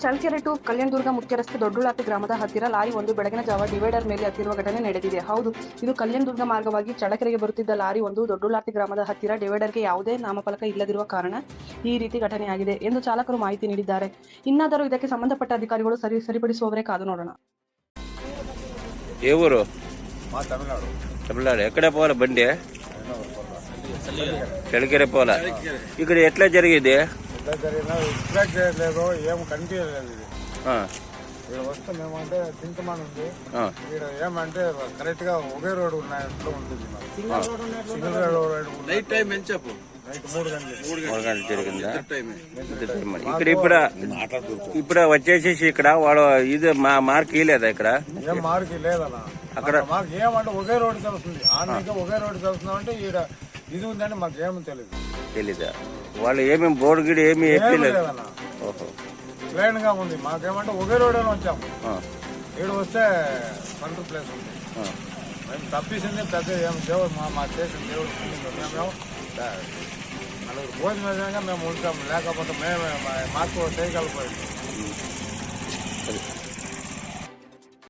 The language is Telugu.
ಚಳ್ಳಕೆರೆ ಟು ಕಲ್ಯಾಣದುರ್ಗ ಮುಖ್ಯ ರಸ್ತೆ ದೊಡ್ಡುಳಾಪಿ ಗ್ರಾಮದ ಹತ್ತಿರ ಲಾರಿ ಒಂದು ಬೆಳಗಿನ ಜಾವ ಡಿವೈಡರ್ ಮೇಲೆ ಹತ್ತಿರುವ ಘಟನೆ ನಡೆದಿದೆ. ಹೌದು, ಇದು ಕಲ್ಯಾಣದುರ್ಗ ಮಾರ್ಗವಾಗಿ ಚಳ್ಳಕೆರೆಗೆ ಬರುತ್ತಿದ್ದ ಲಾರಿ ಒಂದು ದೊಡ್ಡುಳಾಪಿ ಗ್ರಾಮದ ಹತ್ತಿರ ಡಿವೈಡರ್ಗೆ ಯಾವುದೇ ನಾಮಫಲಕ ಇಲ್ಲದಿರುವ ಕಾರಣ ಈ ರೀತಿ ಘಟನೆಯಾಗಿದೆ ಎಂದು ಚಾಲಕರು ಮಾಹಿತಿ ನೀಡಿದ್ದಾರೆ. ಇನ್ನಾದರೂ ಇದಕ್ಕೆ ಸಂಬಂಧಪಟ್ಟ ಅಧಿಕಾರಿಗಳು ಸರಿಪಡಿಸುವವರೇ ಕಾದು ನೋಡೋಣ. ఏ ఊరు? తమిళనాడు. ఎక్కడ పోవాలి బండి? చಳ್ಳకెరె పోలా. ఇక్కడ ఎట్లా జరిగింది? ఏం కనిపించలేదు. ఇక్కడ వస్తే మేమంటే సింతమాన్ ఉంది, ఇక్కడ ఏమంటే కరెక్ట్ గా ఒకే రోడ్ ఉన్నట్లు ఉంటుంది. సింగిల్ రోడ్ నైట్ టైం ఏం చెప్పు, నైట్ 3 గంటలు జరిగిందా? ఇక్కడ ఇప్పుడు వచ్చేసేసి ఇక్కడ వాడు ఇది మార్క్ ఇలేదా? ఇక్కడ ఏం మార్క్ లేదన్నా. అక్కడ మాకు ఏమంటే ఒకే రోడ్ తెలుస్తుంది. ఆమెకి ఒకే రోడ్ తెలుస్తున్నాం అంటే ఈడ ఇది ఉందని మాకు ఏమీ తెలీదా? వాళ్ళు ఏమేమి బోర్డు గిడి ఏమి లేదన్నా. ప్లేన్ గా ఉంది. మాకేమంటే ఒకే రోడ్ అని వచ్చాము. ఈడు వస్తే సెంటర్ ప్లేస్ ఉంది. మేము తప్పించింది పెద్ద ఏం దేవుడు మా చేసిన దేవుడు. మేమేమో నలుగురు భోజనం మేము ఉంటాము, లేకపోతే మేమే మాకు చేయగలిపోయింది.